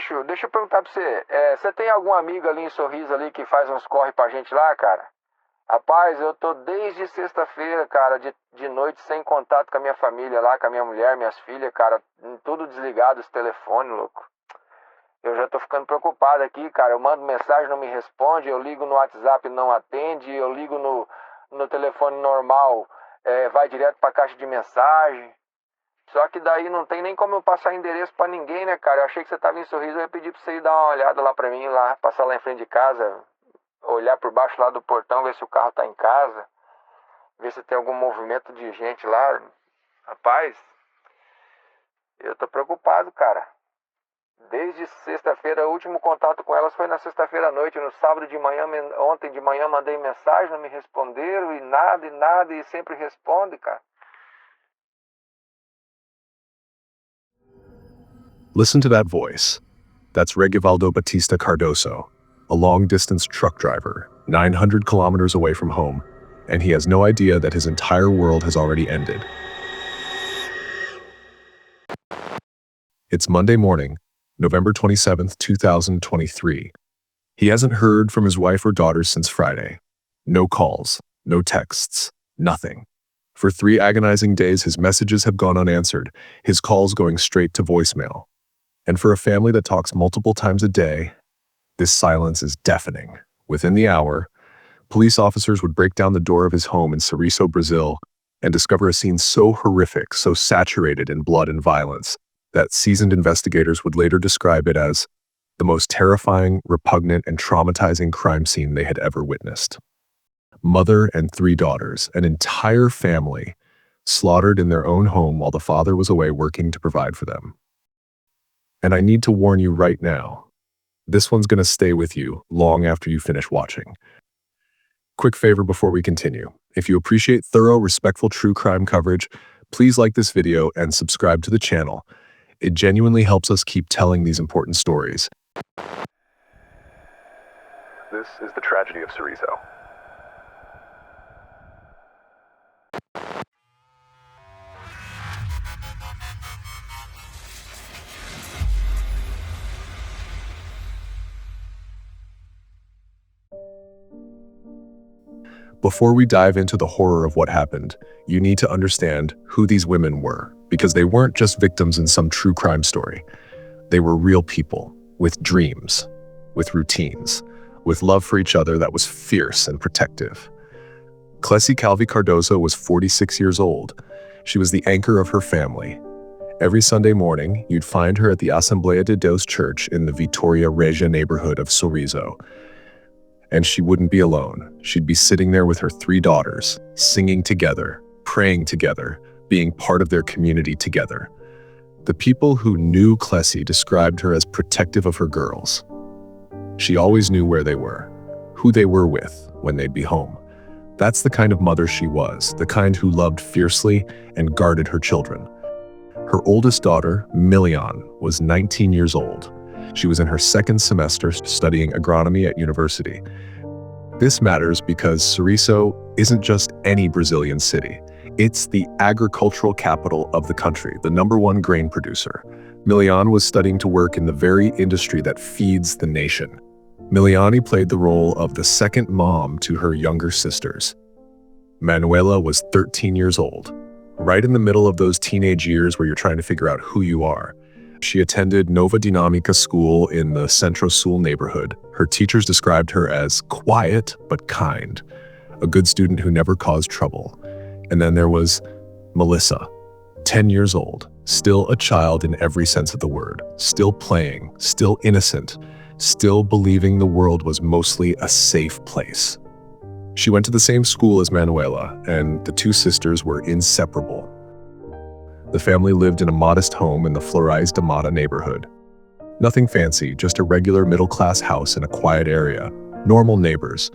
bicho, deixa eu perguntar pra você. Você tem algum amigo ali em Sorriso ali que faz uns corre pra gente lá, cara? Rapaz, eu tô desde sexta-feira, cara, de noite sem contato com a minha família lá, com a minha mulher, minhas filhas, cara. Tudo desligado esse telefone, louco. Eu já tô ficando preocupado aqui, cara. Eu mando mensagem, não me responde. Eu ligo no WhatsApp, não atende. Eu ligo no telefone normal, vai direto pra caixa de mensagem. Só que daí não tem nem como eu passar endereço pra ninguém, né, cara? Eu achei que você tava em Sorriso, eu ia pedir pra você ir dar uma olhada lá pra mim, lá, passar lá em frente de casa, olhar por baixo lá do portão, ver se o carro tá em casa, ver se tem algum movimento de gente lá. Rapaz, eu tô preocupado, cara. Desde sexta-feira, o último contato com elas foi na sexta-feira à noite. No sábado de manhã, ontem de manhã mandei mensagem, não me responderam e nada, e sempre responde, cara. Listen to that voice. That's Regivaldo Batista Cardoso, a long-distance truck driver, 900 kilometers away from home, and he has no idea that his entire world has already ended. It's Monday morning, November 27th, 2023. He hasn't heard from his wife or daughters since Friday. No calls, no texts, nothing. For 3 agonizing days, his messages have gone unanswered, his calls going straight to voicemail. And for a family that talks multiple times a day, this silence is deafening. Within the hour, police officers would break down the door of his home in Sorriso, Brazil, and discover a scene so horrific, so saturated in blood and violence, that seasoned investigators would later describe it as the most terrifying, repugnant, and traumatizing crime scene they had ever witnessed. Mother and 3 daughters, an entire family, slaughtered in their own home while the father was away working to provide for them. And I need to warn you right now, this one's going to stay with you long after you finish watching. Quick favor before we continue. If you appreciate thorough, respectful true crime coverage, please like this video and subscribe to the channel. It genuinely helps us keep telling these important stories. This is the tragedy of Sorriso. Before we dive into the horror of what happened, you need to understand who these women were, because they weren't just victims in some true crime story. They were real people, with dreams, with routines, with love for each other that was fierce and protective. Cleci Calvi Cardoso was 46 years old. She was the anchor of her family. Every Sunday morning, you'd find her at the Assembleia de Deus Church in the Vitoria Regia neighborhood of Sorriso. And she wouldn't be alone. She'd be sitting there with her 3 daughters, singing together, praying together, being part of their community together. The people who knew Cleci described her as protective of her girls. She always knew where they were, who they were with when they'd be home. That's the kind of mother she was, the kind who loved fiercely and guarded her children. Her oldest daughter, Miliane, was 19 years old. She was in her 2nd semester studying agronomy at university. This matters because Sorriso isn't just any Brazilian city. It's the agricultural capital of the country, the #1 grain producer. Miliane was studying to work in the very industry that feeds the nation. Miliane played the role of the 2nd mom to her younger sisters. Manuela was 13 years old, right in the middle of those teenage years where you're trying to figure out who you are. She attended Nova Dinamica School in the Centro-Sul neighborhood. Her teachers described her as quiet but kind, a good student who never caused trouble. And then there was Melissa, 10 years old, still a child in every sense of the word, still playing, still innocent, still believing the world was mostly a safe place. She went to the same school as Manuela, and the 2 sisters were inseparable. The family lived in a modest home in the Flores de Mata neighborhood. Nothing fancy, just a regular middle-class house in a quiet area. Normal neighbors,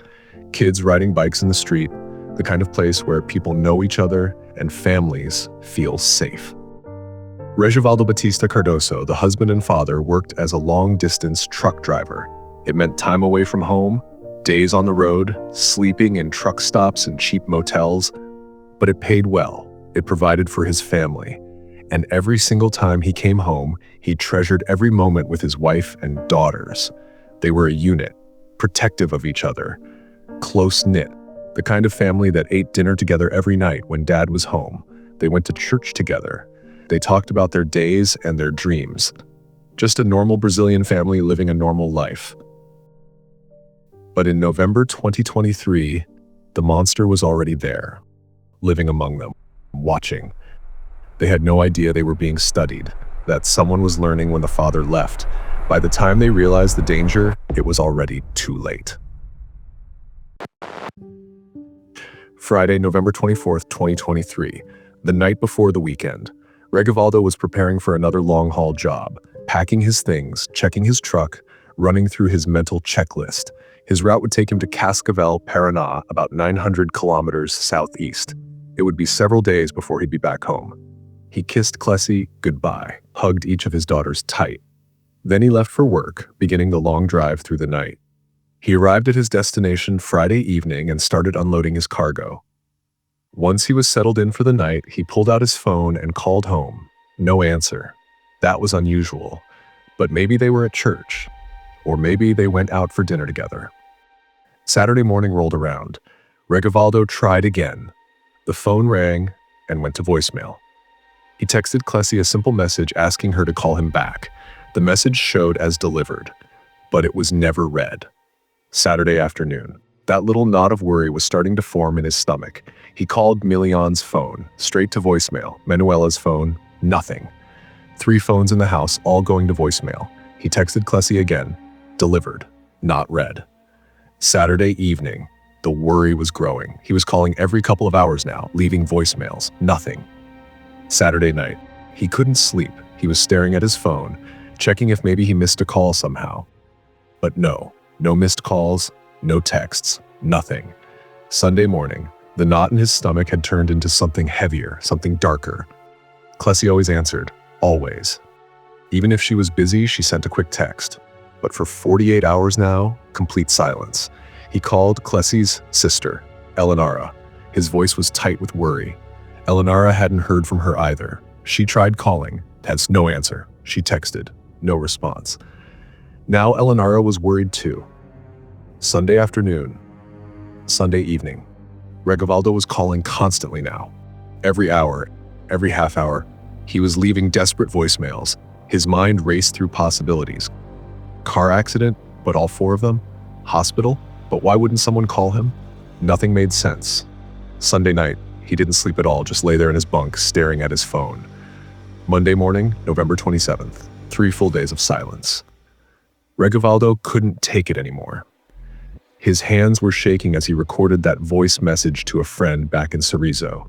kids riding bikes in the street, the kind of place where people know each other and families feel safe. Regivaldo Batista Cardoso, the husband and father, worked as a long-distance truck driver. It meant time away from home, days on the road, sleeping in truck stops and cheap motels, but it paid well. It provided for his family. And every single time he came home, he treasured every moment with his wife and daughters. They were a unit, protective of each other, close-knit, the kind of family that ate dinner together every night when Dad was home. They went to church together. They talked about their days and their dreams. Just a normal Brazilian family living a normal life. But in November 2023, the monster was already there, living among them, watching. They had no idea they were being studied, that someone was learning when the father left. By the time they realized the danger, it was already too late. Friday, November 24th, 2023, the night before the weekend, Regivaldo was preparing for another long-haul job, packing his things, checking his truck, running through his mental checklist. His route would take him to Cascavel, Paraná, about 900 kilometers southeast. It would be several days before he'd be back home. He kissed Cleci goodbye, hugged each of his daughters tight. Then he left for work, beginning the long drive through the night. He arrived at his destination Friday evening and started unloading his cargo. Once he was settled in for the night, he pulled out his phone and called home. No answer. That was unusual. But maybe they were at church. Or maybe they went out for dinner together. Saturday morning rolled around. Regivaldo tried again. The phone rang and went to voicemail. He texted Cleci a simple message asking her to call him back. The message showed as delivered, but it was never read. Saturday afternoon. That little knot of worry was starting to form in his stomach. He called Miliane's phone, straight to voicemail. Manuela's phone, nothing. 3 phones in the house, all going to voicemail. He texted Cleci again. Delivered, not read. Saturday evening, the worry was growing. He was calling every couple of hours now, leaving voicemails, nothing. Saturday night, he couldn't sleep. He was staring at his phone, checking if maybe he missed a call somehow. But no missed calls, no texts, nothing. Sunday morning, the knot in his stomach had turned into something heavier, something darker. Cleci always answered, always. Even if she was busy, she sent a quick text. But for 48 hours now, complete silence. He called Cleci's sister, Eleonora. His voice was tight with worry. Eleonora hadn't heard from her either. She tried calling, has no answer. She texted, no response. Now Eleonora was worried too. Sunday afternoon, Sunday evening. Regivaldo was calling constantly now. Every hour, every half hour, he was leaving desperate voicemails. His mind raced through possibilities. Car accident, but all 4 of them? Hospital, but why wouldn't someone call him? Nothing made sense. Sunday night, he didn't sleep at all, just lay there in his bunk, staring at his phone. Monday morning, November 27th, 3 full days of silence. Regivaldo couldn't take it anymore. His hands were shaking as he recorded that voice message to a friend back in Sorriso.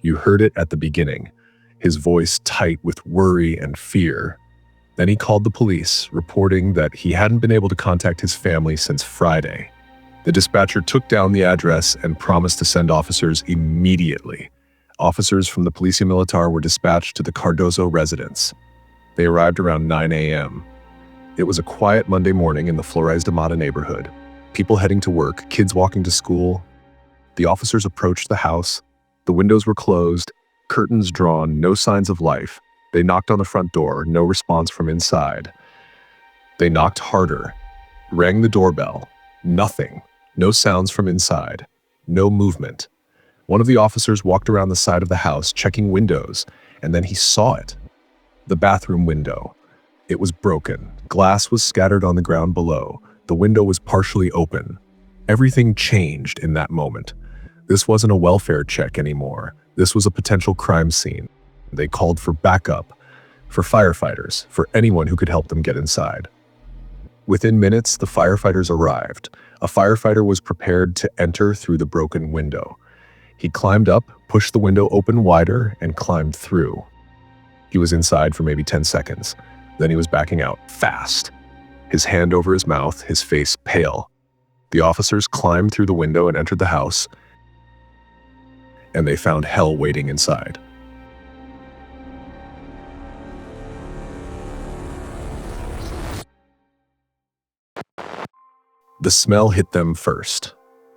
You heard it at the beginning, his voice tight with worry and fear. Then he called the police, reporting that he hadn't been able to contact his family since Friday. The dispatcher took down the address and promised to send officers immediately. Officers from the Polícia Militar were dispatched to the Cardoso residence. They arrived around 9 a.m. It was a quiet Monday morning in the Flores de Mata neighborhood. People heading to work, kids walking to school. The officers approached the house. The windows were closed, curtains drawn, no signs of life. They knocked on the front door, no response from inside. They knocked harder, rang the doorbell. Nothing. No sounds from inside. No movement. One of the officers walked around the side of the house, checking windows, and then he saw it. The bathroom window. It was broken. Glass was scattered on the ground below. The window was partially open. Everything changed in that moment. This wasn't a welfare check anymore. This was a potential crime scene. They called for backup, for firefighters, for anyone who could help them get inside. Within minutes, the firefighters arrived. A firefighter was prepared to enter through the broken window. He climbed up, pushed the window open wider, and climbed through. He was inside for maybe 10 seconds. Then he was backing out, fast. His hand over his mouth, his face pale. The officers climbed through the window and entered the house, and they found hell waiting inside. The smell hit them first.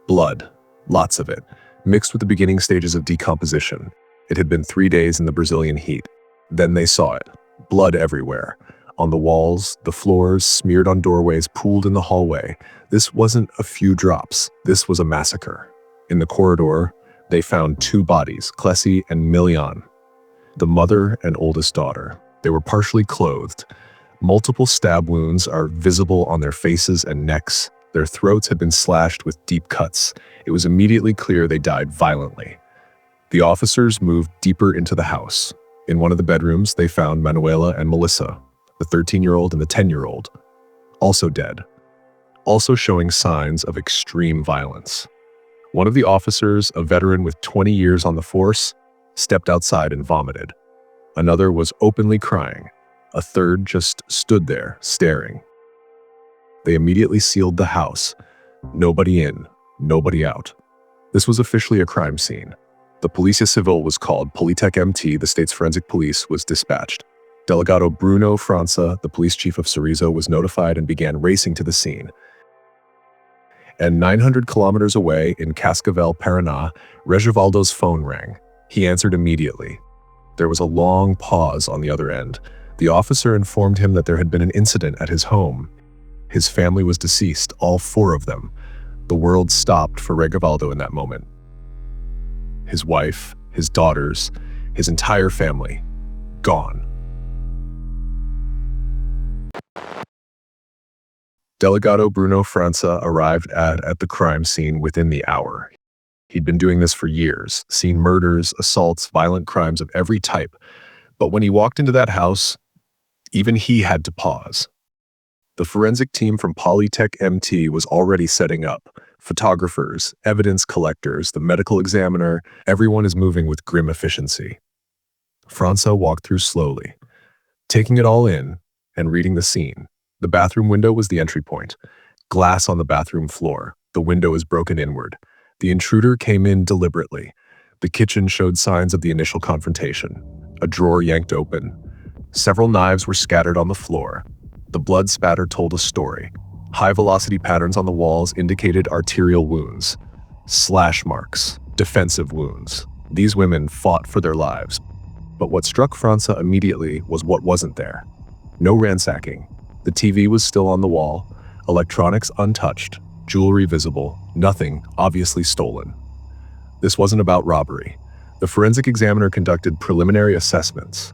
Blood, lots of it, mixed with the beginning stages of decomposition. It had been 3 days in the Brazilian heat. Then they saw it. Blood everywhere. On the walls, the floors, smeared on doorways, pooled in the hallway. This wasn't a few drops. This was a massacre. In the corridor, they found 2 bodies, Cleci and Miliane, the mother and oldest daughter. They were partially clothed. Multiple stab wounds are visible on their faces and necks. Their throats had been slashed with deep cuts. It was immediately clear they died violently. The officers moved deeper into the house. In one of the bedrooms, they found Manuela and Melissa, the 13-year-old and the 10-year-old, also dead, also showing signs of extreme violence. One of the officers, a veteran with 20 years on the force, stepped outside and vomited. Another was openly crying. A third just stood there, staring. They immediately sealed the house. Nobody in, nobody out. This was officially a crime scene. The Policia Civil was called. Politec MT, the state's forensic police, was dispatched. Delegado Bruno França, the police chief of Sorriso, was notified and began racing to the scene. And 900 kilometers away in Cascavel, Paraná, Regivaldo's phone rang. He answered immediately. There was a long pause on the other end. The officer informed him that there had been an incident at his home. His family was deceased, all 4 of them. The world stopped for Regivaldo in that moment. His wife, his daughters, his entire family, gone. Delegado Bruno França arrived at the crime scene within the hour. He'd been doing this for years, seen murders, assaults, violent crimes of every type. But when he walked into that house, even he had to pause. The forensic team from Politec MT was already setting up. Photographers, evidence collectors, the medical examiner, everyone is moving with grim efficiency. França walked through slowly, taking it all in and reading the scene. The bathroom window was the entry point. Glass on the bathroom floor. The window is broken inward. The intruder came in deliberately. The kitchen showed signs of the initial confrontation. A drawer yanked open. Several knives were scattered on the floor. The blood spatter told a story. High-velocity patterns on the walls indicated arterial wounds, slash marks, defensive wounds. These women fought for their lives. But what struck França immediately was what wasn't there. No ransacking. The TV was still on the wall, electronics untouched, jewelry visible, nothing obviously stolen. This wasn't about robbery. The forensic examiner conducted preliminary assessments.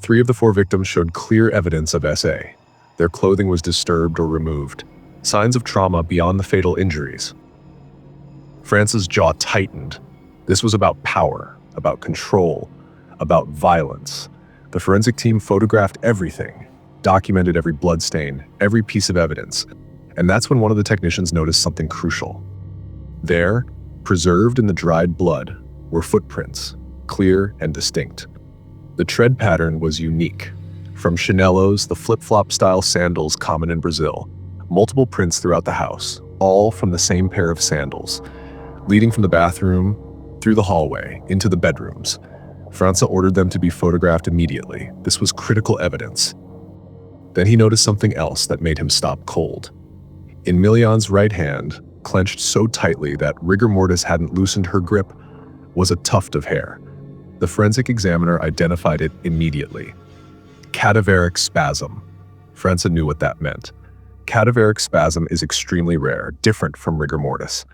3 of the 4 victims showed clear evidence of SA. Their clothing was disturbed or removed. Signs of trauma beyond the fatal injuries. Franç's jaw tightened. This was about power, about control, about violence. The forensic team photographed everything, documented every bloodstain, every piece of evidence. And that's when one of the technicians noticed something crucial. There, preserved in the dried blood, were footprints, clear and distinct. The tread pattern was unique. From chinelos, the flip-flop style sandals common in Brazil, multiple prints throughout the house, all from the same pair of sandals, leading from the bathroom, through the hallway, into the bedrooms. França ordered them to be photographed immediately. This was critical evidence. Then he noticed something else that made him stop cold. In Miliane's right hand, clenched so tightly that rigor mortis hadn't loosened her grip, was a tuft of hair. The forensic examiner identified it immediately. Cadaveric spasm. França knew what that meant. Cadaveric spasm is extremely rare, different from rigor mortis.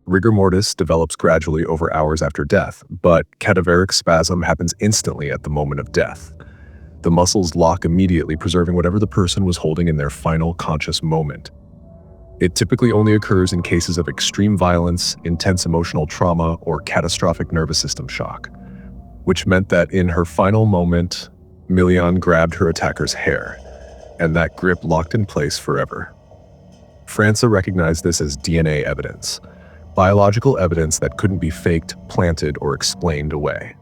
Rigor mortis develops gradually over hours after death, but cadaveric spasm happens instantly at the moment of death. The muscles lock immediately, preserving whatever the person was holding in their final conscious moment. It typically only occurs in cases of extreme violence, intense emotional trauma, or catastrophic nervous system shock, which meant that in her final moment, Miliane grabbed her attacker's hair, and that grip locked in place forever. França recognized this as DNA evidence, biological evidence that couldn't be faked, planted, or explained away.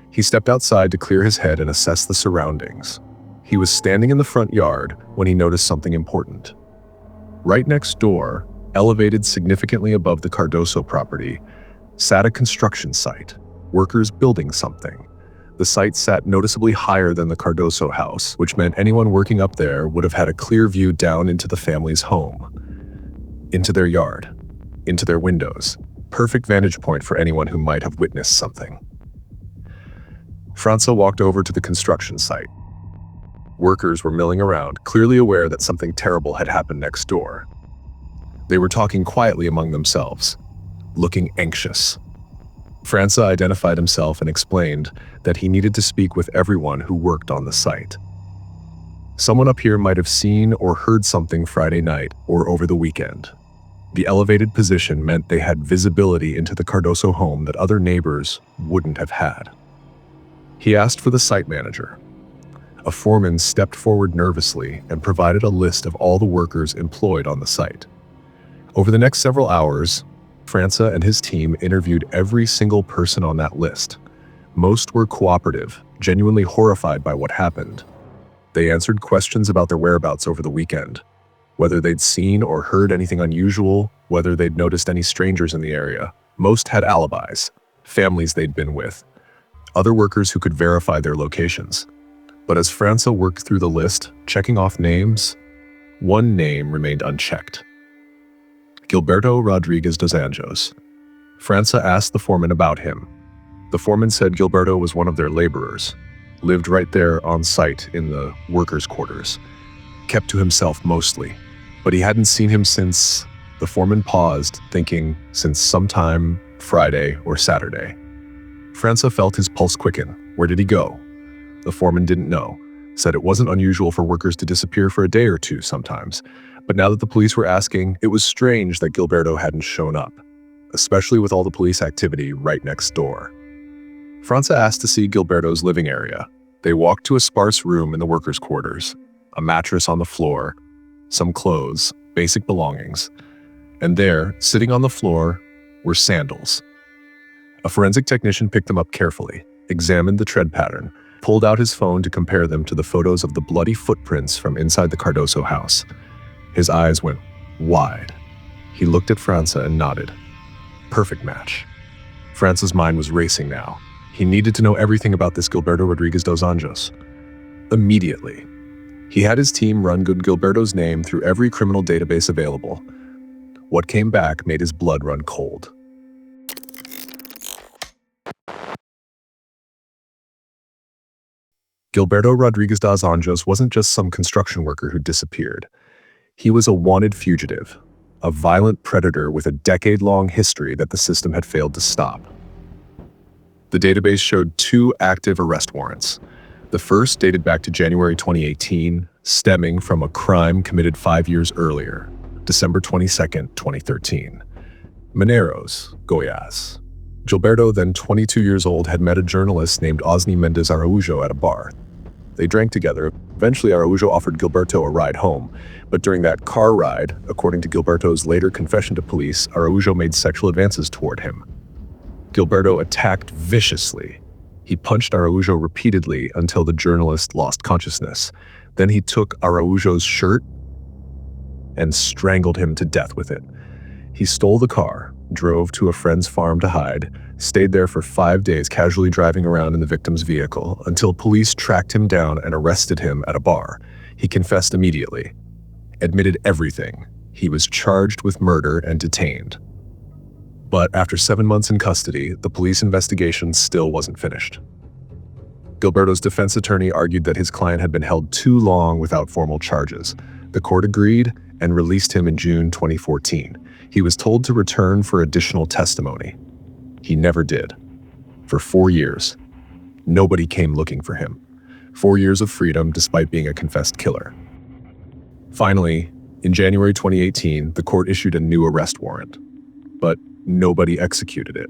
He stepped outside to clear his head and assess the surroundings. He was standing in the front yard when he noticed something important. Right next door, elevated significantly above the Cardoso property, sat a construction site, workers building something. The site sat noticeably higher than the Cardoso house, which meant anyone working up there would have had a clear view down into the family's home, into their yard, into their windows. Perfect vantage point for anyone who might have witnessed something. Franca walked over to the construction site. Workers were milling around, clearly aware that something terrible had happened next door. They were talking quietly among themselves, looking anxious. Franca identified himself and explained that he needed to speak with everyone who worked on the site. Someone up here might have seen or heard something Friday night or over the weekend. The elevated position meant they had visibility into the Cardoso home that other neighbors wouldn't have had. He asked for the site manager. A foreman stepped forward nervously and provided a list of all the workers employed on the site. Over the next several hours, Franca and his team interviewed every single person on that list. Most were cooperative, genuinely horrified by what happened. They answered questions about their whereabouts over the weekend, whether they'd seen or heard anything unusual, whether they'd noticed any strangers in the area. Most had alibis, families they'd been with, other workers who could verify their locations. But as Franca worked through the list, checking off names, one name remained unchecked. Gilberto Rodriguez dos Anjos. Franca asked the foreman about him. The foreman said Gilberto was one of their laborers, lived right there on site in the workers' quarters, kept to himself mostly, but he hadn't seen him since. The foreman paused, thinking since sometime Friday or Saturday. Franca felt his pulse quicken. Where did he go? The foreman didn't know, said it wasn't unusual for workers to disappear for a day or two sometimes, but now that the police were asking, it was strange that Gilberto hadn't shown up, especially with all the police activity right next door. Franca asked to see Gilberto's living area. They walked to a sparse room in the workers' quarters, a mattress on the floor, some clothes, basic belongings, and there, sitting on the floor, were sandals. A forensic technician picked them up carefully, examined the tread pattern, pulled out his phone to compare them to the photos of the bloody footprints from inside the Cardoso house. His eyes went wide. He looked at Franca and nodded. Perfect match. Franca's mind was racing now. He needed to know everything about this Gilberto Rodriguez dos Anjos. Immediately. He had his team run Gilberto's name through every criminal database available. What came back made his blood run cold. Gilberto Rodriguez dos Anjos wasn't just some construction worker who disappeared. He was a wanted fugitive, a violent predator with a decade-long history that the system had failed to stop. The database showed 2 active arrest warrants. The first dated back to January 2018, stemming from a crime committed 5 years earlier, December 22, 2013. Mineros, Goiás. Gilberto, then 22 years old, had met a journalist named Osni Mendes Araújo at a bar. They drank together. Eventually, Araújo offered Gilberto a ride home, but during that car ride, according to Gilberto's later confession to police, Araújo made sexual advances toward him. Gilberto attacked viciously. He punched Araújo repeatedly until the journalist lost consciousness. Then he took Araújo's shirt and strangled him to death with it. He stole the car, drove to a friend's farm to hide, stayed there for 5 days casually driving around in the victim's vehicle until police tracked him down and arrested him at a bar. He confessed immediately, admitted everything. He was charged with murder and detained. But after 7 months in custody, the police investigation still wasn't finished. Gilberto's defense attorney argued that his client had been held too long without formal charges. The court agreed and released him in June 2014. He was told to return for additional testimony. He never did. For 4 years, nobody came looking for him. 4 years of freedom despite being a confessed killer. Finally, in January 2018, the court issued a new arrest warrant, but nobody executed it.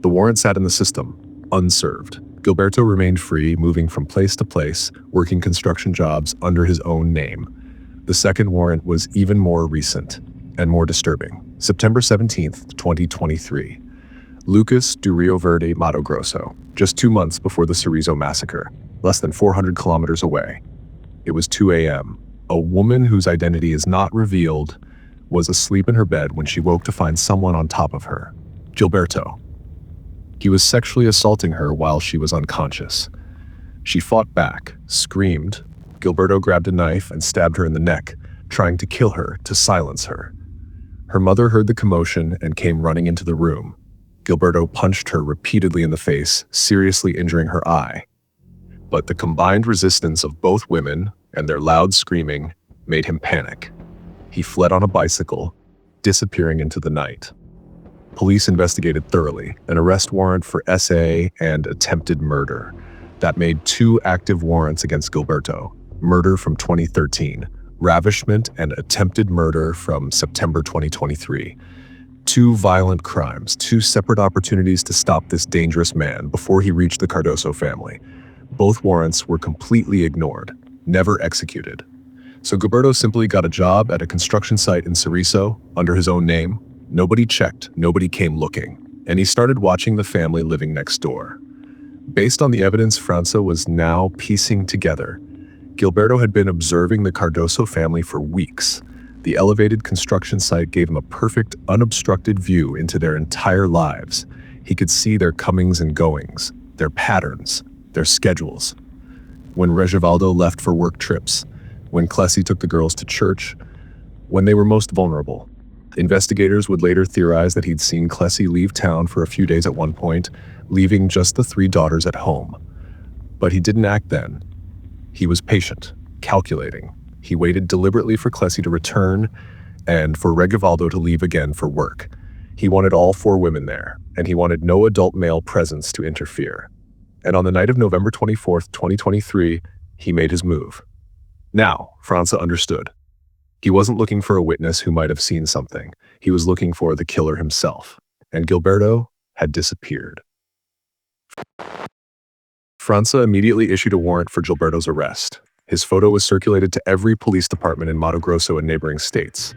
The warrant sat in the system, unserved. Gilberto remained free, moving from place to place, working construction jobs under his own name. The second warrant was even more recent and more disturbing. September 17th, 2023. Lucas do Rio Verde, Mato Grosso, just 2 months before the Sorriso massacre, less than 400 kilometers away. It was 2 a.m. A woman whose identity is not revealed was asleep in her bed when she woke to find someone on top of her. Gilberto. He was sexually assaulting her while she was unconscious. She fought back, screamed. Gilberto grabbed a knife and stabbed her in the neck, trying to kill her, to silence her. Her mother heard the commotion and came running into the room. Gilberto punched her repeatedly in the face, seriously injuring her eye. But the combined resistance of both women and their loud screaming made him panic. He fled on a bicycle, disappearing into the night. Police investigated thoroughly, an arrest warrant for SA and attempted murder. That made 2 active warrants against Gilberto: murder from 2013, ravishment and attempted murder from September 2023. 2 violent crimes, 2 separate opportunities to stop this dangerous man before he reached the Cardoso family. Both warrants were completely ignored, never executed. So Gilberto simply got a job at a construction site in Sorriso under his own name. Nobody checked, nobody came looking, and he started watching the family living next door. Based on the evidence França was now piecing together, Gilberto had been observing the Cardoso family for weeks. The elevated construction site gave him a perfect, unobstructed view into their entire lives. He could see their comings and goings, their patterns, their schedules. When Regivaldo left for work trips, when Cleci took the girls to church, when they were most vulnerable. Investigators would later theorize that he'd seen Cleci leave town for a few days at one point, leaving just the 3 daughters at home. But he didn't act then. He was patient, calculating. He waited deliberately for Cleci to return and for Regivaldo to leave again for work. He wanted all 4 women there, and he wanted no adult male presence to interfere. And on the night of November 24th, 2023, he made his move. Now, França understood. He wasn't looking for a witness who might have seen something. He was looking for the killer himself. And Gilberto had disappeared. França immediately issued a warrant for Gilberto's arrest. His photo was circulated to every police department in Mato Grosso and neighboring states.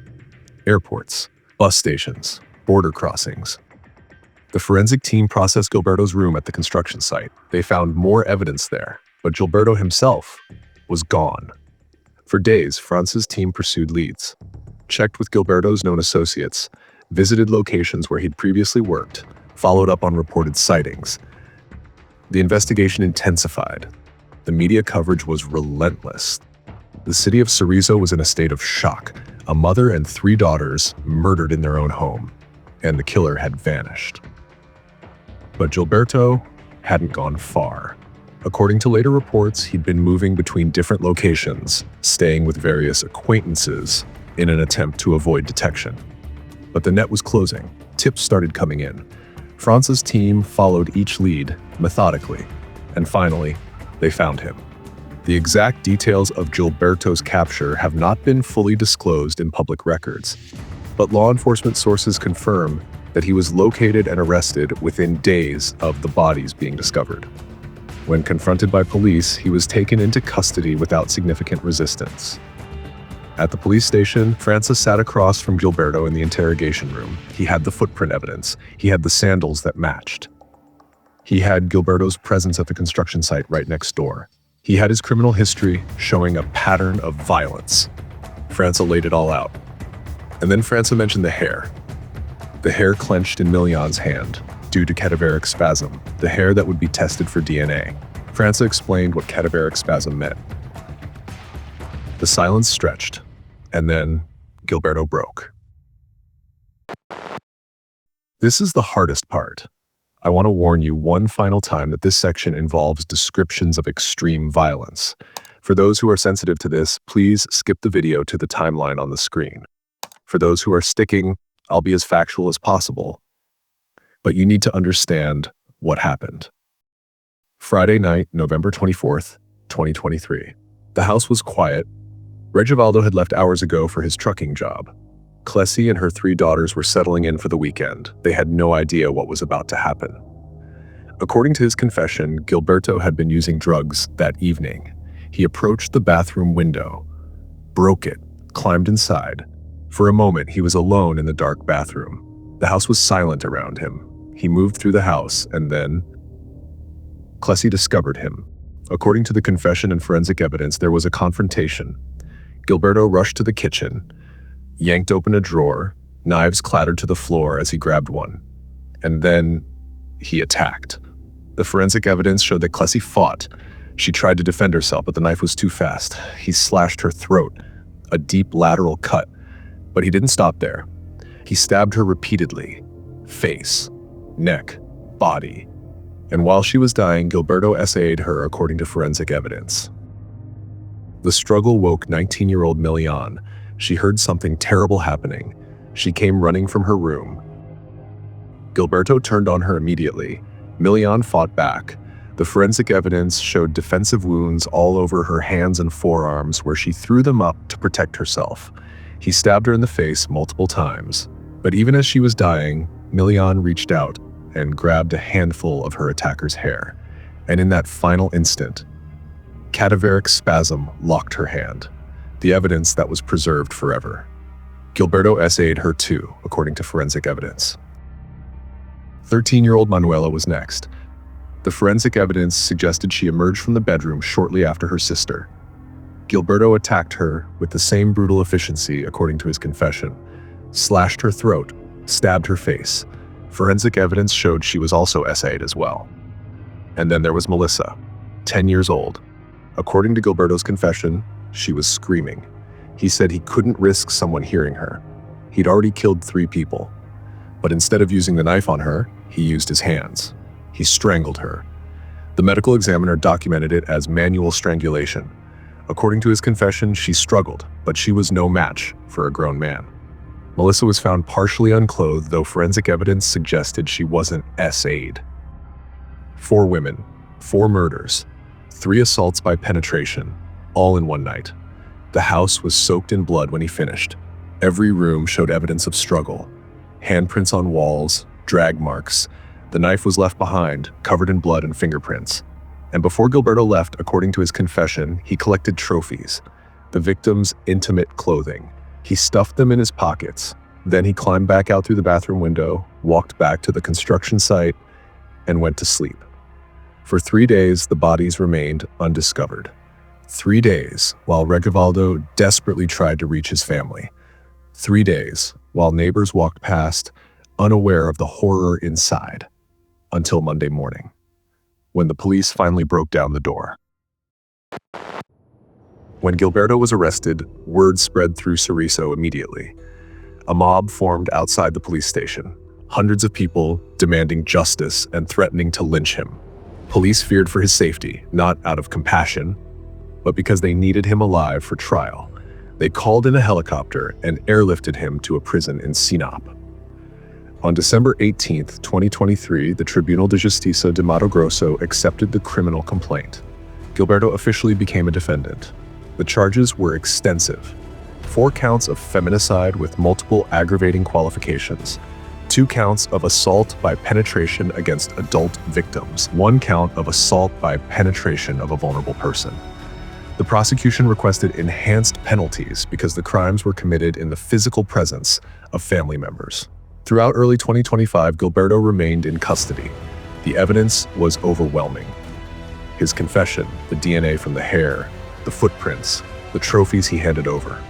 Airports, bus stations, border crossings. The forensic team processed Gilberto's room at the construction site. They found more evidence there, but Gilberto himself was gone. For days, França's team pursued leads, checked with Gilberto's known associates, visited locations where he'd previously worked, followed up on reported sightings. The investigation intensified. The media coverage was relentless. The city of Sorriso was in a state of shock. A mother and 3 daughters murdered in their own home, and the killer had vanished. But Gilberto hadn't gone far. According to later reports, he'd been moving between different locations, staying with various acquaintances in an attempt to avoid detection. But the net was closing. Tips started coming in. França's team followed each lead methodically, and finally, they found him. The exact details of Gilberto's capture have not been fully disclosed in public records, but law enforcement sources confirm that he was located and arrested within days of the bodies being discovered. When confronted by police, he was taken into custody without significant resistance. At the police station, França sat across from Gilberto in the interrogation room. He had the footprint evidence. He had the sandals that matched. He had Gilberto's presence at the construction site right next door. He had his criminal history showing a pattern of violence. França laid it all out. And then França mentioned the hair. The hair clenched in Miliane's hand due to cadaveric spasm, the hair that would be tested for DNA. França explained what cadaveric spasm meant. The silence stretched, and then Gilberto broke. This is the hardest part. I want to warn you one final time that this section involves descriptions of extreme violence. For those who are sensitive to this, please skip the video to the timeline on the screen. For those who are sticking, I'll be as factual as possible. But you need to understand what happened. Friday night, November 24th, 2023. The house was quiet. Regivaldo had left hours ago for his trucking job. Cleci and her 3 daughters were settling in for the weekend. They had no idea what was about to happen. According to his confession, Gilberto had been using drugs that evening. He approached the bathroom window, broke it, climbed inside. For a moment, he was alone in the dark bathroom. The house was silent around him. He moved through the house, and then Cleci discovered him. According to the confession and forensic evidence, there was a confrontation. Gilberto rushed to the kitchen, yanked open a drawer, knives clattered to the floor as he grabbed one, and then he attacked. The forensic evidence showed that Cleci fought. She tried to defend herself, but the knife was too fast. He slashed her throat, a deep lateral cut, but he didn't stop there. He stabbed her repeatedly, face, neck, body. And while she was dying, Gilberto essayed her according to forensic evidence. The struggle woke 19-year-old Miliane. She heard something terrible happening. She came running from her room. Gilberto turned on her immediately. Miliane fought back. The forensic evidence showed defensive wounds all over her hands and forearms where she threw them up to protect herself. He stabbed her in the face multiple times. But even as she was dying, Miliane reached out and grabbed a handful of her attacker's hair. And in that final instant, cadaveric spasm locked her hand, the evidence that was preserved forever. Gilberto essayed her too, according to forensic evidence. 13-year-old Manuela was next. The forensic evidence suggested she emerged from the bedroom shortly after her sister. Gilberto attacked her with the same brutal efficiency, according to his confession, slashed her throat, stabbed her face. Forensic evidence showed she was also essayed as well. And then there was Melissa, 10 years old. According to Gilberto's confession, she was screaming. He said he couldn't risk someone hearing her. He'd already killed 3 people. But instead of using the knife on her, he used his hands. He strangled her. The medical examiner documented it as manual strangulation. According to his confession, she struggled, but she was no match for a grown man. Melissa was found partially unclothed, though forensic evidence suggested she wasn't essayed. 4 women, 4 murders, 3 assaults by penetration, all in one night. The house was soaked in blood when he finished. Every room showed evidence of struggle. Handprints on walls, drag marks. The knife was left behind, covered in blood and fingerprints. And before Gilberto left, according to his confession, he collected trophies, the victim's intimate clothing. He stuffed them in his pockets. Then he climbed back out through the bathroom window, walked back to the construction site, and went to sleep. For 3 days, the bodies remained undiscovered. 3 days while Regivaldo desperately tried to reach his family. 3 days while neighbors walked past, unaware of the horror inside, until Monday morning, when the police finally broke down the door. When Gilberto was arrested, word spread through Sorriso immediately. A mob formed outside the police station, hundreds of people demanding justice and threatening to lynch him. Police feared for his safety, not out of compassion, but because they needed him alive for trial. They called in a helicopter and airlifted him to a prison in Sinop. On December 18, 2023, the Tribunal de Justiça de Mato Grosso accepted the criminal complaint. Gilberto officially became a defendant. The charges were extensive. 4 counts of feminicide with multiple aggravating qualifications, 2 counts of assault by penetration against adult victims, 1 count of assault by penetration of a vulnerable person. The prosecution requested enhanced penalties because the crimes were committed in the physical presence of family members. Throughout early 2025, Gilberto remained in custody. The evidence was overwhelming. His confession, the DNA from the hair, the footprints, the trophies he handed over.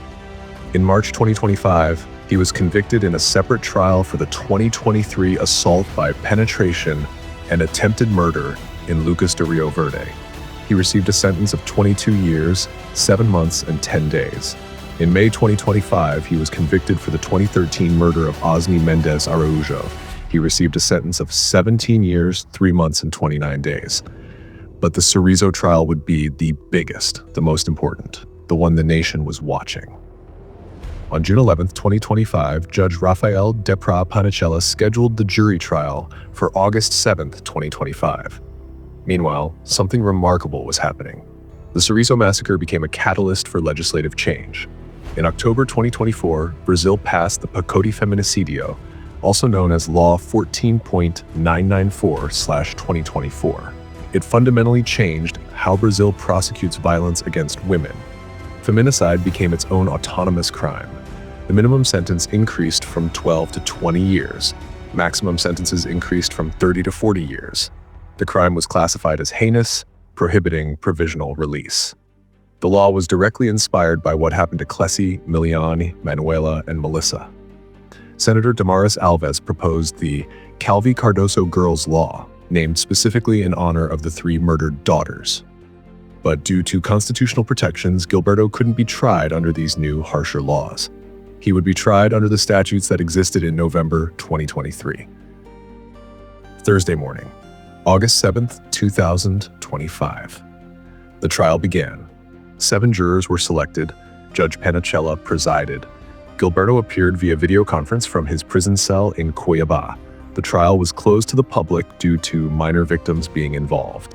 In March 2025, he was convicted in a separate trial for the 2023 assault by penetration and attempted murder in Lucas de Rio Verde. He received a sentence of 22 years, 7 months, and 10 days. In May 2025, he was convicted for the 2013 murder of Osni Mendez Araujo. He received a sentence of 17 years, 3 months, and 29 days. But the Sorriso trial would be the biggest, the most important, the one the nation was watching. On June 11, 2025, Judge Rafael Depra Panicella scheduled the jury trial for August 7, 2025. Meanwhile, something remarkable was happening. The Sorriso massacre became a catalyst for legislative change. In October 2024, Brazil passed the Pacote Antifeminicídio, also known as Law 14.994/2024. It fundamentally changed how Brazil prosecutes violence against women. Feminicide became its own autonomous crime. The minimum sentence increased from 12 to 20 years. Maximum sentences increased from 30 to 40 years. The crime was classified as heinous, prohibiting provisional release. The law was directly inspired by what happened to Cleci, Miliane, Manuela, and Melissa. Senator Damaris Alves proposed the Calvi Cardoso Girls' Law, named specifically in honor of the 3 murdered daughters. But due to constitutional protections, Gilberto couldn't be tried under these new, harsher laws. He would be tried under the statutes that existed in November 2023. Thursday morning, August 7th, 2025. The trial began. 7 jurors were selected. Judge Panicella presided. Gilberto appeared via video conference from his prison cell in Cuiabá. The trial was closed to the public due to minor victims being involved.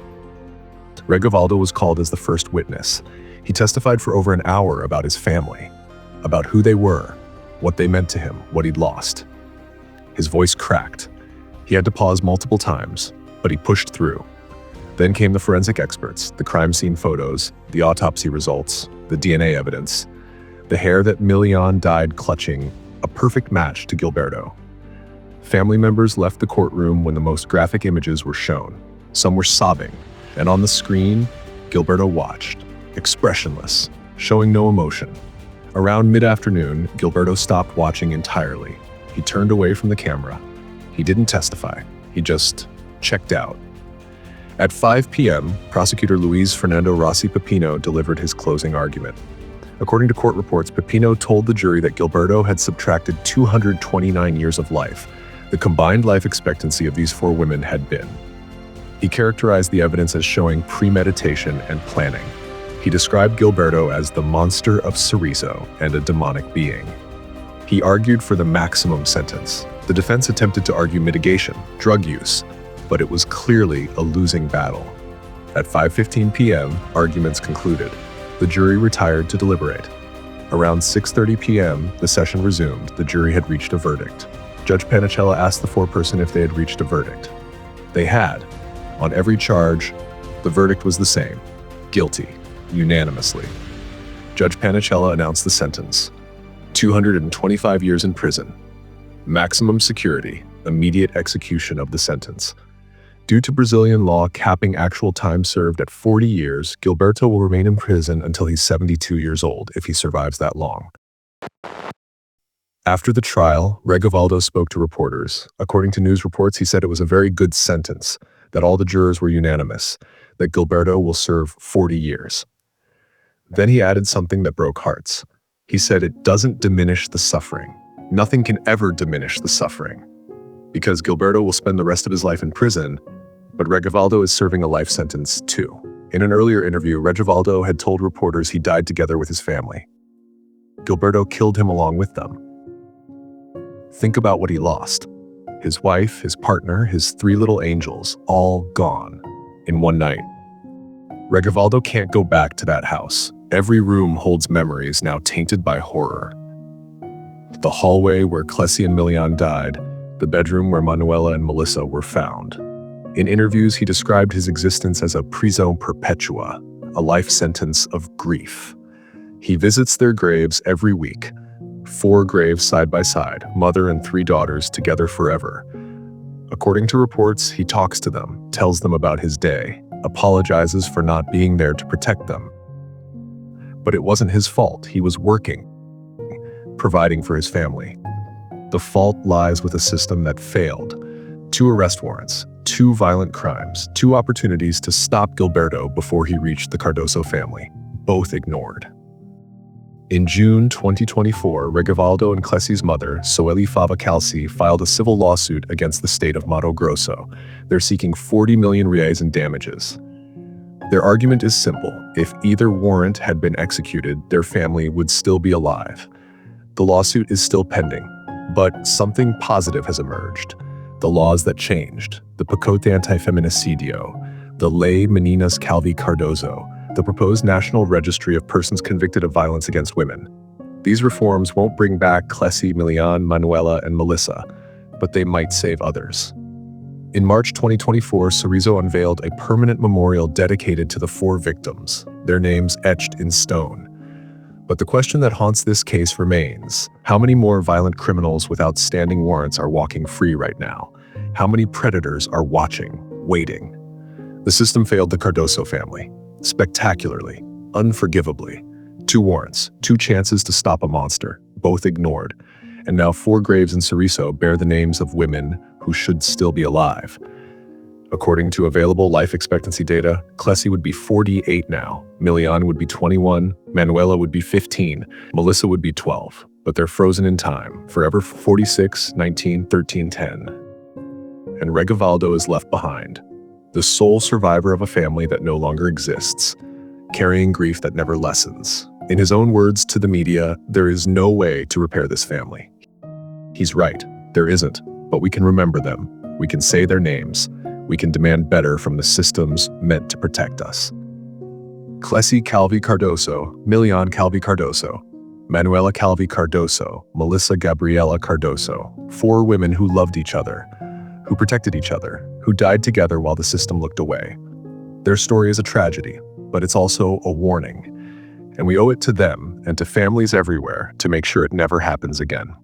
Regivaldo was called as the first witness. He testified for over an hour about his family, about who they were, what they meant to him, what he'd lost. His voice cracked. He had to pause multiple times, but he pushed through. Then came the forensic experts, the crime scene photos, the autopsy results, the DNA evidence, the hair that Miliane died clutching, a perfect match to Gilberto. Family members left the courtroom when the most graphic images were shown. Some were sobbing, and on the screen, Gilberto watched, expressionless, showing no emotion. Around mid-afternoon, Gilberto stopped watching entirely. He turned away from the camera. He didn't testify. He just checked out. At 5 p.m., prosecutor Luis Fernando Rossi Pepino delivered his closing argument. According to court reports, Pepino told the jury that Gilberto had subtracted 229 years of life. The combined life expectancy of these 4 women had been. He characterized the evidence as showing premeditation and planning. He described Gilberto as the monster of Sorriso and a demonic being. He argued for the maximum sentence. The defense attempted to argue mitigation, drug use, but it was clearly a losing battle. At 5:15 p.m., arguments concluded. The jury retired to deliberate. Around 6:30 p.m., the session resumed. The jury had reached a verdict. Judge Panicella asked the foreperson if they had reached a verdict. They had. On every charge, the verdict was the same: guilty, unanimously. Judge Panicella announced the sentence: 225 years in prison, maximum security, immediate execution of the sentence. Due to Brazilian law capping actual time served at 40 years, Gilberto will remain in prison until he's 72 years old, if he survives that long. After the trial, Regivaldo spoke to reporters. According to news reports, he said it was a very good sentence, that all the jurors were unanimous, that Gilberto will serve 40 years. Then he added something that broke hearts. He said it doesn't diminish the suffering. Nothing can ever diminish the suffering. Because Gilberto will spend the rest of his life in prison, but Regivaldo is serving a life sentence too. In an earlier interview, Regivaldo had told reporters he died together with his family. Gilberto killed him along with them. Think about what he lost. His wife, his partner, his 3 little angels, all gone in one night. Regivaldo can't go back to that house. Every room holds memories now tainted by horror. The hallway where Cleci and Miliane died, the bedroom where Manuela and Melissa were found. In interviews, he described his existence as a prison perpetua, a life sentence of grief. He visits their graves every week. 4 graves side by side, mother and 3 daughters together forever. According to reports, he talks to them, tells them about his day, apologizes for not being there to protect them. But it wasn't his fault. He was working, providing for his family. The fault lies with a system that failed. 2 arrest warrants, 2 violent crimes, 2 opportunities to stop Gilberto before he reached the Cardoso family, both ignored. In June 2024, Regivaldo and Cleci's mother, Soeli Fava Calci, filed a civil lawsuit against the state of Mato Grosso. They're seeking 40 million reais in damages. Their argument is simple. If either warrant had been executed, their family would still be alive. The lawsuit is still pending, but something positive has emerged. The laws that changed, the Pacote Antifeminicídio, the Lei Meninas Calvi Cardoso, the proposed National Registry of Persons Convicted of Violence Against Women. These reforms won't bring back Cleci, Miliane, Manuela, and Melissa, but they might save others. In March 2024, Sorriso unveiled a permanent memorial dedicated to the 4 victims, their names etched in stone. But the question that haunts this case remains: how many more violent criminals with outstanding warrants are walking free right now? How many predators are watching, waiting? The system failed the Cardoso family. Spectacularly, unforgivably. 2 warrants, 2 chances to stop a monster, both ignored. And now 4 graves in Sorriso bear the names of women who should still be alive. According to available life expectancy data, Cleci would be 48 now, Miliane would be 21, Manuela would be 15, Melissa would be 12. But they're frozen in time, forever 46, 19, 13, 10. and Regivaldo is left behind, the sole survivor of a family that no longer exists, carrying grief that never lessens. In his own words to the media, there is no way to repair this family. He's right, there isn't, but we can remember them. We can say their names. We can demand better from the systems meant to protect us. Cleci Calvi Cardoso, Miliane Calvi Cardoso, Manuela Calvi Cardoso, Melissa Gabriela Cardoso, 4 women who loved each other, who protected each other, who died together while the system looked away. Their story is a tragedy, but it's also a warning, and we owe it to them and to families everywhere to make sure it never happens again.